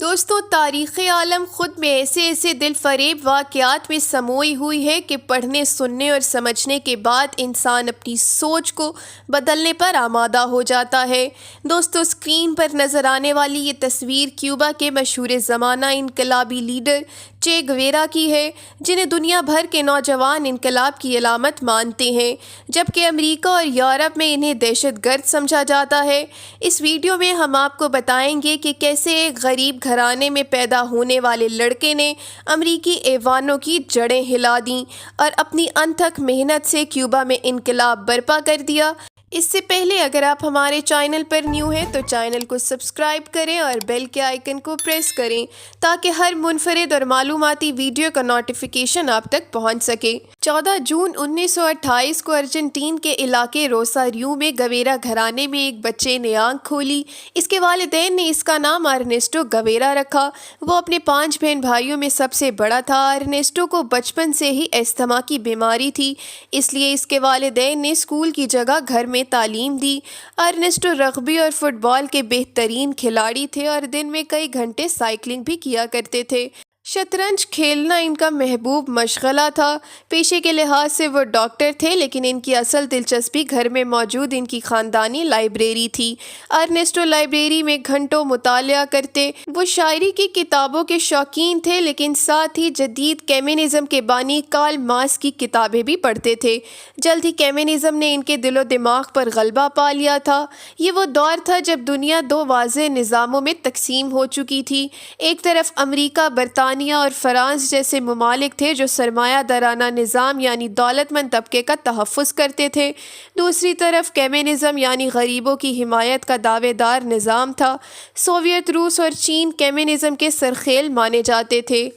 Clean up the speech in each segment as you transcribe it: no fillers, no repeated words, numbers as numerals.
دوستو، تاریخ عالم خود میں ایسے دل فریب واقعات میں سموئی ہوئی ہے کہ پڑھنے، سننے اور سمجھنے کے بعد انسان اپنی سوچ کو بدلنے پر آمادہ ہو جاتا ہے۔ دوستو، اسکرین پر نظر آنے والی یہ تصویر کیوبا کے مشہور زمانہ انقلابی لیڈر چے گویرا کی ہے، جنہیں دنیا بھر کے نوجوان انقلاب کی علامت مانتے ہیں، جبکہ امریکہ اور یورپ میں انہیں دہشت گرد سمجھا جاتا ہے۔ اس ویڈیو میں ہم آپ کو بتائیں گے کہ کیسے ایک غریب گھرانے میں پیدا ہونے والے لڑکے نے امریکی ایوانوں کی جڑیں ہلا دیں اور اپنی انتھک محنت سے کیوبا میں انقلاب برپا کر دیا۔ اس سے پہلے اگر آپ ہمارے چینل پر نیو ہیں تو چینل کو سبسکرائب کریں اور بیل کے آئیکن کو پریس کریں تاکہ ہر منفرد اور معلوماتی ویڈیو کا نوٹیفیکیشن آپ تک پہنچ سکے۔ 14 جون 1928 کو ارجنٹین کے علاقے روساریو میں گویرا گھرانے میں ایک بچے نے آنکھ کھولی۔ اس کے والدین نے اس کا نام ارنیسٹو گویرا رکھا۔ وہ اپنے 5 بہن بھائیوں میں سب سے بڑا تھا۔ ارنیسٹو کو بچپن سے ہی استھما کی بیماری تھی، اس لیے اس کے والدین نے اسکول کی جگہ گھر میں تعلیم دی۔ ارنیسٹو رگبی اور فٹ بال کے بہترین کھلاڑی تھے اور دن میں کئی گھنٹے سائیکلنگ بھی کیا کرتے تھے۔ شطرنج کھیلنا ان کا محبوب مشغلہ تھا۔ پیشے کے لحاظ سے وہ ڈاکٹر تھے، لیکن ان کی اصل دلچسپی گھر میں موجود ان کی خاندانی لائبریری تھی۔ ارنیسٹو لائبریری میں گھنٹوں مطالعہ کرتے۔ وہ شاعری کی کتابوں کے شوقین تھے، لیکن ساتھ ہی جدید کمیونزم کے بانی کارل مارکس کی کتابیں بھی پڑھتے تھے۔ جلد ہی کمیونزم نے ان کے دل و دماغ پر غلبہ پا لیا تھا۔ یہ وہ دور تھا جب دنیا 2 واضح نظاموں میں تقسیم ہو چکی تھی۔ ایک طرف امریکہ، برطانیہ اور فرانس جیسے ممالک تھے جو سرمایہ دارانہ نظام یعنی دولت مند طبقے کا تحفظ کرتے تھے۔ دوسری طرف کمیونزم یعنی غریبوں کی حمایت کا دعوے دار نظام تھا۔ سوویت روس اور چین کمیونزم کے سرخیل مانے جاتے تھے۔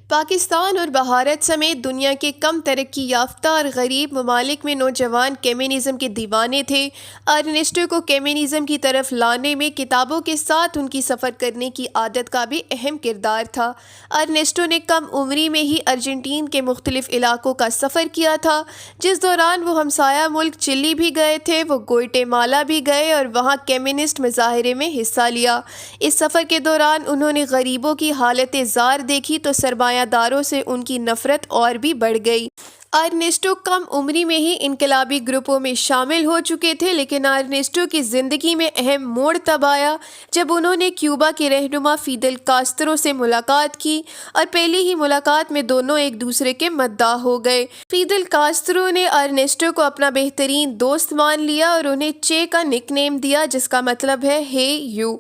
پاکستان اور بھارت سمیت دنیا کے کم ترقی یافتہ اور غریب ممالک میں نوجوان کمیونزم کے دیوانے تھے۔ ارنیسٹو کو کمیونزم کی طرف لانے میں کتابوں کے ساتھ ان کی سفر کرنے کی عادت کا بھی اہم کردار تھا۔ ارنیسٹو نے کم عمری میں ہی ارجنٹین کے مختلف علاقوں کا سفر کیا تھا۔ جس دوران وہ ہمسایہ ملک چلی بھی گئے تھے، وہ گوئٹے مالا بھی گئے اور وہاں کمیونسٹ مظاہرے میں حصہ لیا۔ اس سفر کے دوران انہوں نے غریبوں کی حالت زار دیکھی تو سرمایہ داروں سے ان کی نفرت اور بھی بڑھ گئی۔ ارنیسٹو کم عمری میں ہی انقلابی گروپوں میں شامل ہو چکے تھے، لیکن ارنیسٹو کی زندگی میں اہم موڑ تب آیا جب انہوں نے کیوبا کے رہنما فیدل کاسترو سے ملاقات کی، اور پہلی ہی ملاقات میں دونوں ایک دوسرے کے مداح ہو گئے۔ فیدل کاسترو نے ارنیسٹو کو اپنا بہترین دوست مان لیا اور انہیں چے کا نک نیم دیا، جس کا مطلب ہے ہے یو،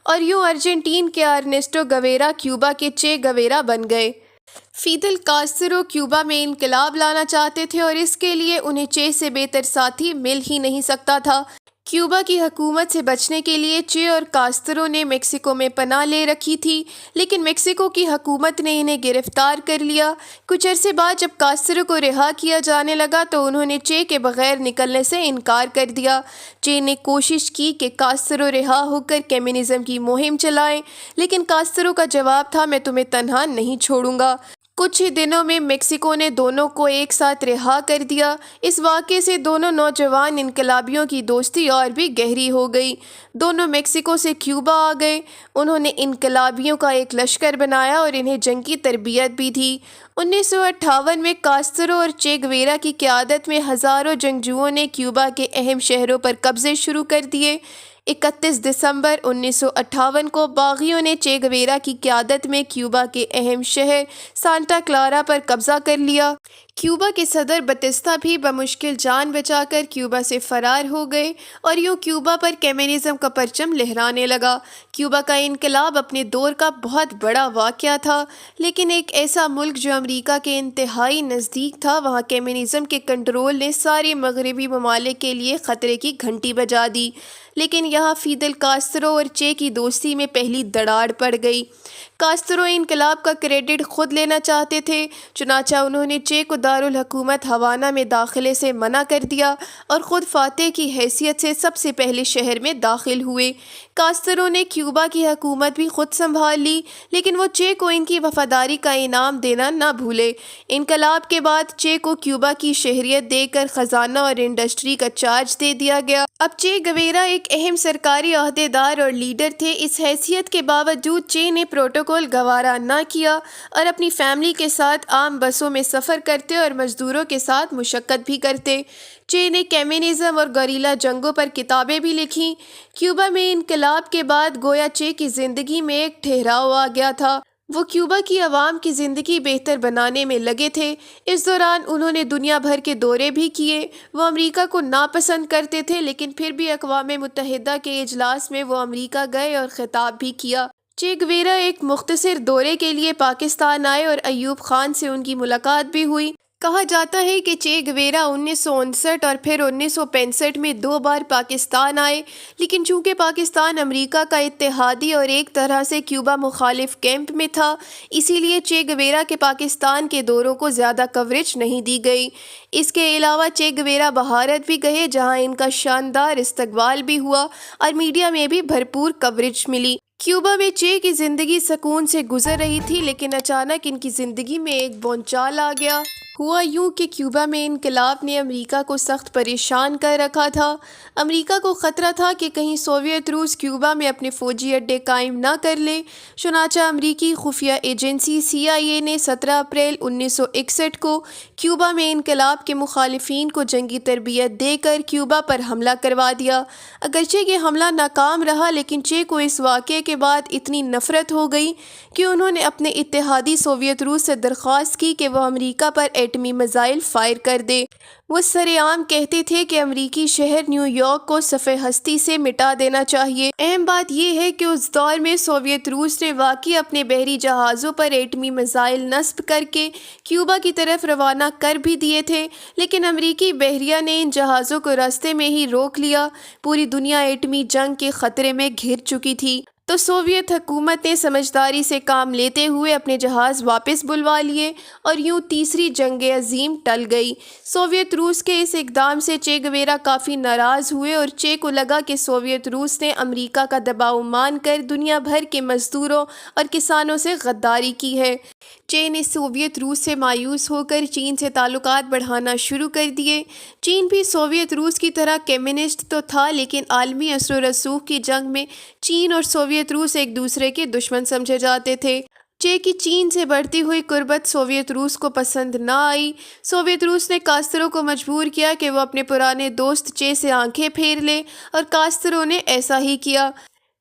اور یوں ارجنٹین کے ارنیسٹو گویرا کیوبا کے چے گویرا بن گئے۔ فیدل کاسترو کیوبا میں انقلاب لانا چاہتے تھے اور اس کے لیے انہیں چے سے بہتر ساتھی مل ہی نہیں سکتا تھا۔ کیوبا کی حکومت سے بچنے کے لیے چے اور کاسترو نے میکسیکو میں پناہ لے رکھی تھی، لیکن میکسیکو کی حکومت نے انہیں گرفتار کر لیا۔ کچھ عرصے بعد جب کاسترو کو رہا کیا جانے لگا تو انہوں نے چے کے بغیر نکلنے سے انکار کر دیا۔ چے نے کوشش کی کہ کاسترو رہا ہو کر کمیونزم کی مہم چلائیں، لیکن کاسترو کا جواب تھا، میں تمہیں تنہا نہیں چھوڑوں گا۔ کچھ ہی دنوں میں میکسیکو نے دونوں کو ایک ساتھ رہا کر دیا۔ اس واقعے سے دونوں نوجوان انقلابیوں کی دوستی اور بھی گہری ہو گئی۔ دونوں میکسیکو سے کیوبا آ گئے۔ انہوں نے انقلابیوں کا ایک لشکر بنایا اور انہیں جنگ کی تربیت بھی دی۔ 1958 میں کاسترو اور چے گویرا کی قیادت میں ہزاروں جنگجوؤں نے کیوبا کے اہم شہروں پر قبضے شروع کر دیے۔ 31 دسمبر 1958 کو باغیوں نے چے گویرا کی قیادت میں کیوبا کے اہم شہر سانٹا کلارا پر قبضہ کر لیا۔ کیوبا کے صدر بتیستا بھی بمشکل جان بچا کر کیوبا سے فرار ہو گئے اور یوں کیوبا پر کمیونزم کا پرچم لہرانے لگا۔ کیوبا کا انقلاب اپنے دور کا بہت بڑا واقعہ تھا، لیکن ایک ایسا ملک جو امریکہ کے انتہائی نزدیک تھا، وہاں کمیونزم کے کنٹرول نے سارے مغربی ممالک کے لیے خطرے کی گھنٹی بجا دی۔ لیکن یہاں فیدل کاسترو اور چے کی دوستی میں پہلی دراڑ پڑ گئی۔ کاسترو انقلاب کا کریڈٹ خود لینا چاہتے تھے، چنانچہ انہوں نے چے کو دارالحکومت ہوانا میں داخلے سے منع کر دیا اور خود فاتح کی حیثیت سے سب سے پہلے شہر میں داخل ہوئے۔ کاسترو نے کیوبا کی حکومت بھی خود سنبھال لی، لیکن وہ چے کو ان کی وفاداری کا انعام دینا نہ بھولے۔ انقلاب کے بعد چے کو کیوبا کی شہریت دے کر خزانہ اور انڈسٹری کا چارج دے دیا گیا۔ اب چے گویرا ایک اہم سرکاری عہدیدار اور لیڈر تھے۔ اس حیثیت کے باوجود چے نے پروٹوکول گوارا نہ کیا اور اپنی فیملی کے ساتھ عام بسوں میں سفر کرتے اور مزدوروں کے ساتھ مشقت بھی کرتے۔ چے نے کمیونزم اور گوریلا جنگوں پر کتابیں بھی لکھیں۔ کیوبا میں انقلاب کے بعد گویا چے کی زندگی میں ایک ٹھہراؤ آ گیا تھا۔ وہ کیوبا کی عوام کی زندگی بہتر بنانے میں لگے تھے۔ اس دوران انہوں نے دنیا بھر کے دورے بھی کیے۔ وہ امریکہ کو ناپسند کرتے تھے، لیکن پھر بھی اقوام متحدہ کے اجلاس میں وہ امریکہ گئے اور خطاب بھی کیا۔ چے گویرا ایک مختصر دورے کے لیے پاکستان آئے اور ایوب خان سے ان کی ملاقات بھی ہوئی۔ کہا جاتا ہے کہ چے گویرا 1959 اور پھر 1965 میں 2 بار پاکستان آئے، لیکن چونکہ پاکستان امریکہ کا اتحادی اور ایک طرح سے کیوبا مخالف کیمپ میں تھا، اسی لیے چے گویرا کے پاکستان کے دوروں کو زیادہ کوریج نہیں دی گئی۔ اس کے علاوہ چے گویرا بھارت بھی گئے، جہاں ان کا شاندار استقبال بھی ہوا اور میڈیا میں بھی بھرپور کوریج ملی۔ کیوبا میں چے کی زندگی سکون سے گزر رہی تھی، لیکن اچانک ان کی زندگی میں ایک بونچال آ گیا۔ ہوا یوں کہ کیوبا میں انقلاب نے امریکہ کو سخت پریشان کر رکھا تھا۔ امریکہ کو خطرہ تھا کہ کہیں سوویت روس کیوبا میں اپنے فوجی اڈے قائم نہ کر لے۔ چنانچہ امریکی خفیہ ایجنسی CIA نے 17 اپریل 1961 کو کیوبا میں انقلاب کے مخالفین کو جنگی تربیت دے کر کیوبا پر حملہ کروا دیا۔ اگرچہ یہ حملہ ناکام رہا، لیکن چے کو اس واقعے کے بعد اتنی نفرت ہو گئی کہ انہوں نے اپنے اتحادی سوویت روس سے درخواست کی کہ وہ امریکہ پر ایٹمی میزائل فائر کر دے۔ وہ سر عام کہتے تھے کہ امریکی شہر نیو یارک کو صفحہ ہستی سے مٹا دینا چاہیے۔ اہم بات یہ ہے کہ اس دور میں سوویت روس نے واقعی اپنے بحری جہازوں پر ایٹمی میزائل نصب کر کے کیوبا کی طرف روانہ کر بھی دیے تھے، لیکن امریکی بحریہ نے ان جہازوں کو راستے میں ہی روک لیا۔ پوری دنیا ایٹمی جنگ کے خطرے میں گھر چکی تھی، تو سوویت حکومت نے سمجھداری سے کام لیتے ہوئے اپنے جہاز واپس بلوا لیے اور یوں تیسری جنگ عظیم ٹل گئی۔ سوویت روس کے اس اقدام سے چے گویرا کافی ناراض ہوئے اور چے کو لگا کہ سوویت روس نے امریکہ کا دباؤ مان کر دنیا بھر کے مزدوروں اور کسانوں سے غداری کی ہے۔ چے نے سوویت روس سے مایوس ہو کر چین سے تعلقات بڑھانا شروع کر دیے۔ چین بھی سوویت روس کی طرح کمیونسٹ تو تھا، لیکن عالمی اثر و رسوخ کی جنگ میں چین اور سوویت روس ایک دوسرے کے دشمن سمجھے جاتے تھے۔ چے کی چین سے بڑھتی ہوئی قربت سوویت روس کو پسند نہ آئی۔ سوویت روس نے کاسترو کو مجبور کیا کہ وہ اپنے پرانے دوست چے سے آنکھیں پھیر لے، اور کاسترو نے ایسا ہی کیا۔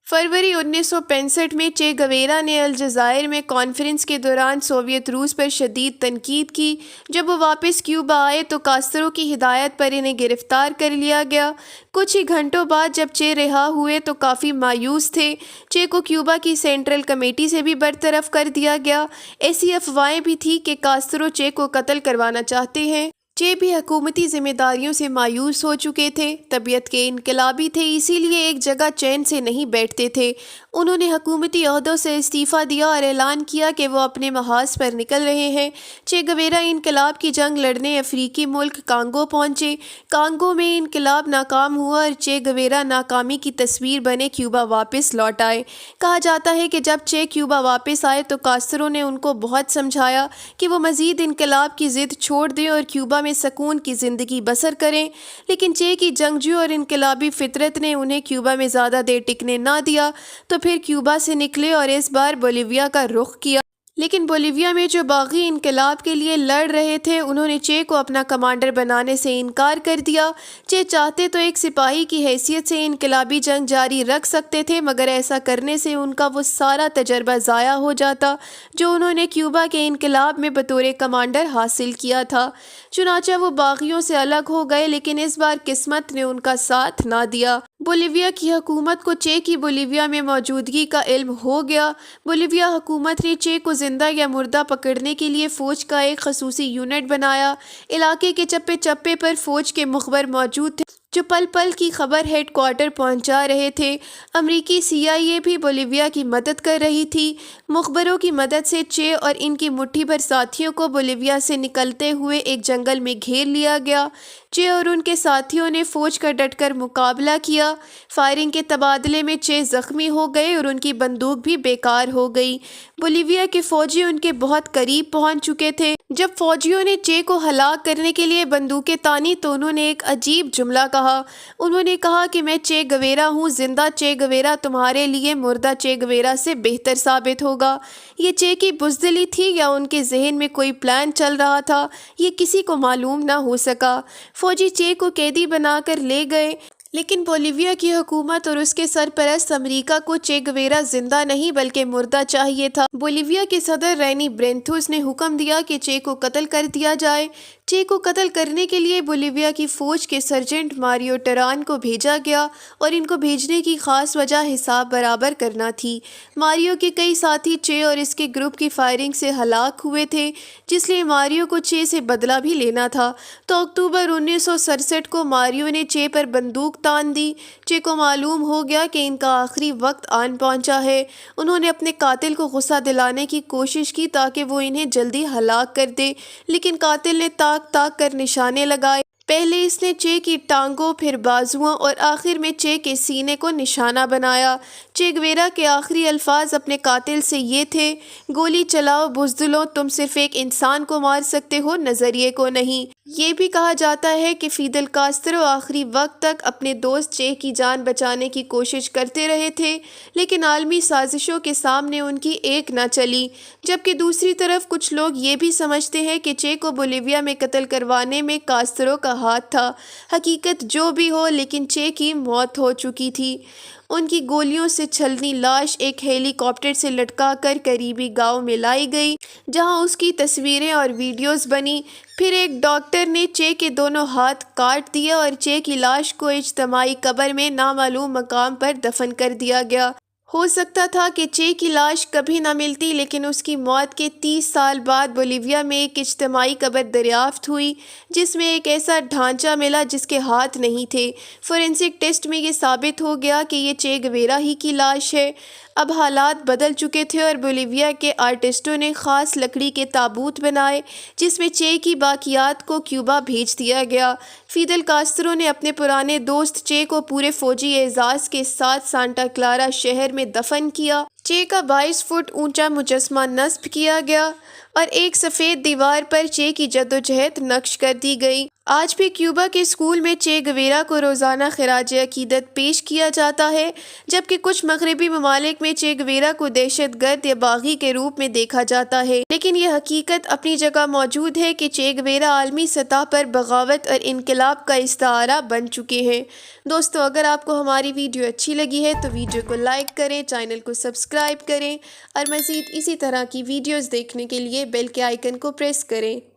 فروری 1965 میں چے گویرا نے الجزائر میں کانفرنس کے دوران سوویت روس پر شدید تنقید کی۔ جب وہ واپس کیوبا آئے تو کاسترو کی ہدایت پر انہیں گرفتار کر لیا گیا۔ کچھ ہی گھنٹوں بعد جب چے رہا ہوئے تو کافی مایوس تھے۔ چے کو کیوبا کی سینٹرل کمیٹی سے بھی برطرف کر دیا گیا۔ ایسی افواہیں بھی تھیں کہ کاسترو چے کو قتل کروانا چاہتے ہیں۔ چے بھی حکومتی ذمہ داریوں سے مایوس ہو چکے تھے، طبیعت کے انقلابی تھے، اسی لیے ایک جگہ چین سے نہیں بیٹھتے تھے۔ انہوں نے حکومتی عہدوں سے استعفیٰ دیا اور اعلان کیا کہ وہ اپنے محاذ پر نکل رہے ہیں۔ چے گویرا انقلاب کی جنگ لڑنے افریقی ملک کانگو پہنچے۔ کانگو میں انقلاب ناکام ہوا اور چے گویرا ناکامی کی تصویر بنے کیوبا واپس لوٹ آئے۔ کہا جاتا ہے کہ جب چے کیوبا واپس آئے تو کاسترو نے ان کو بہت سمجھایا کہ وہ مزید انقلاب کی ضد چھوڑ دیں اور کیوبا میں سکون کی زندگی بسر کریں، لیکن چے کی جنگجو اور انقلابی فطرت نے انہیں کیوبا میں زیادہ دیر ٹکنے نہ دیا، تو پھر کیوبا سے نکلے اور اس بار بولیویا کا رخ کیا۔ لیکن بولیویا میں جو باغی انقلاب کے لیے لڑ رہے تھے، انہوں نے چے کو اپنا کمانڈر بنانے سے انکار کر دیا۔ چے چاہتے تو ایک سپاہی کی حیثیت سے انقلابی جنگ جاری رکھ سکتے تھے، مگر ایسا کرنے سے ان کا وہ سارا تجربہ ضائع ہو جاتا جو انہوں نے کیوبا کے انقلاب میں بطور کمانڈر حاصل کیا تھا۔ چنانچہ وہ باغیوں سے الگ ہو گئے، لیکن اس بار قسمت نے ان کا ساتھ نہ دیا۔ بولیویا کی حکومت کو چے کی بولیویا میں موجودگی کا علم ہو گیا۔ بولیویا حکومت نے چے کو زندہ یا مردہ پکڑنے کے لیے فوج کا ایک خصوصی یونٹ بنایا۔ علاقے کے چپے چپے پر فوج کے مخبر موجود تھے۔ جو پل پل کی خبر ہیڈ کوارٹر پہنچا رہے تھے۔ امریکی CIA بھی بولیویا کی مدد کر رہی تھی۔ مخبروں کی مدد سے چے اور ان کی مٹھی بھر ساتھیوں کو بولیویا سے نکلتے ہوئے ایک جنگل میں گھیر لیا گیا۔ چے اور ان کے ساتھیوں نے فوج کا ڈٹ کر مقابلہ کیا۔ فائرنگ کے تبادلے میں چے زخمی ہو گئے اور ان کی بندوق بھی بیکار ہو گئی۔ بولیویا کے فوجی ان کے بہت قریب پہنچ چکے تھے۔ جب فوجیوں نے چے کو ہلاک کرنے کے لیے بندوقیں تانی تو انہوں نے ایک عجیب جملہ کہا۔ انہوں نے کہا کہ میں چے گویرا ہوں، زندہ چے گویرا تمہارے لیے مردہ چے گویرا سے بہتر ثابت ہوگا۔ یہ چے کی بزدلی تھی یا ان کے ذہن میں کوئی پلان چل رہا تھا، یہ کسی کو معلوم نہ ہو سکا۔ فوجی چے کو قیدی بنا کر لے گئے، لیکن بولیویا کی حکومت اور اس کے سرپرست امریکہ کو چے گویرا زندہ نہیں بلکہ مردہ چاہیے تھا۔ بولیویا کے صدر رینی برینتھوس نے حکم دیا کہ چے کو قتل کر دیا جائے۔ چے کو قتل کرنے کے لیے بولیویا کی فوج کے سرجنٹ ماریو ٹران کو بھیجا گیا اور ان کو بھیجنے کی خاص وجہ حساب برابر کرنا تھی۔ ماریو کے کئی ساتھی چے اور اس کے گروپ کی فائرنگ سے ہلاک ہوئے تھے، جس لیے ماریو کو چے سے بدلہ بھی لینا تھا۔ تو اکتوبر 1967 کو ماریو نے چے پر بندوق تان دی۔ چے کو معلوم ہو گیا کہ ان کا آخری وقت آن پہنچا ہے۔ انہوں نے اپنے قاتل کو غصہ دلانے کی کوشش کی تاکہ وہ انہیں جلدی ہلاک کر دے، لیکن قاتل نے تاک کر نشانے لگائے۔ پہلے اس نے چے کی ٹانگوں، پھر بازوؤں اور آخر میں چے کے سینے کو نشانہ بنایا۔ چے گویرا کے آخری الفاظ اپنے قاتل سے یہ تھے: گولی چلاؤ بزدلوں، تم صرف ایک انسان کو مار سکتے ہو، نظریے کو نہیں۔ یہ بھی کہا جاتا ہے کہ فیدل کاسترو آخری وقت تک اپنے دوست چے کی جان بچانے کی کوشش کرتے رہے تھے، لیکن عالمی سازشوں کے سامنے ان کی ایک نہ چلی۔ جبکہ دوسری طرف کچھ لوگ یہ بھی سمجھتے ہیں کہ چے کو بولیویا میں قتل کروانے میں کاسترو کا ہاتھ تھا۔ حقیقت جو بھی ہو، لیکن چے کی موت ہو چکی تھی۔ ان کی گولیوں سے چھلنی لاش ایک ہیلی کاپٹر سے لٹکا کر قریبی گاؤں میں لائی گئی، جہاں اس کی تصویریں اور ویڈیوز بنی۔ پھر ایک ڈاکٹر نے چے کے دونوں ہاتھ کاٹ دیے اور چے کی لاش کو اجتماعی قبر میں نامعلوم مقام پر دفن کر دیا گیا۔ ہو سکتا تھا کہ چے کی لاش کبھی نہ ملتی، لیکن اس کی موت کے 30 سال بعد بولیویا میں ایک اجتماعی قبر دریافت ہوئی، جس میں ایک ایسا ڈھانچہ ملا جس کے ہاتھ نہیں تھے۔ فورینسک ٹیسٹ میں یہ ثابت ہو گیا کہ یہ چے گویرا ہی کی لاش ہے۔ اب حالات بدل چکے تھے اور بولیویا کے آرٹسٹوں نے خاص لکڑی کے تابوت بنائے جس میں چے کی باقیات کو کیوبا بھیج دیا گیا۔ فیدل کاسترو نے اپنے پرانے دوست چے کو پورے فوجی اعزاز کے ساتھ سانٹا کلارا شہر میں دفن کیا۔ چے کا 22 فٹ اونچا مجسمہ نصب کیا گیا اور ایک سفید دیوار پر چے کی جدوجہد نقش کر دی گئی۔ آج بھی کیوبا کے اسکول میں چے گویرا کو روزانہ خراج عقیدت پیش کیا جاتا ہے، جبکہ کچھ مغربی ممالک میں چے گویرا کو دہشت گرد یا باغی کے روپ میں دیکھا جاتا ہے۔ لیکن یہ حقیقت اپنی جگہ موجود ہے کہ چے گویرا عالمی سطح پر بغاوت اور انقلاب کا استعارہ بن چکے ہیں۔ دوستو، اگر آپ کو ہماری ویڈیو اچھی لگی ہے تو ویڈیو کو لائک کریں، چینل کو سبسکرائب کریں اور مزید اسی طرح کی ویڈیوز دیکھنے کے لیے بیل کے آئیکن کو پریس کریں۔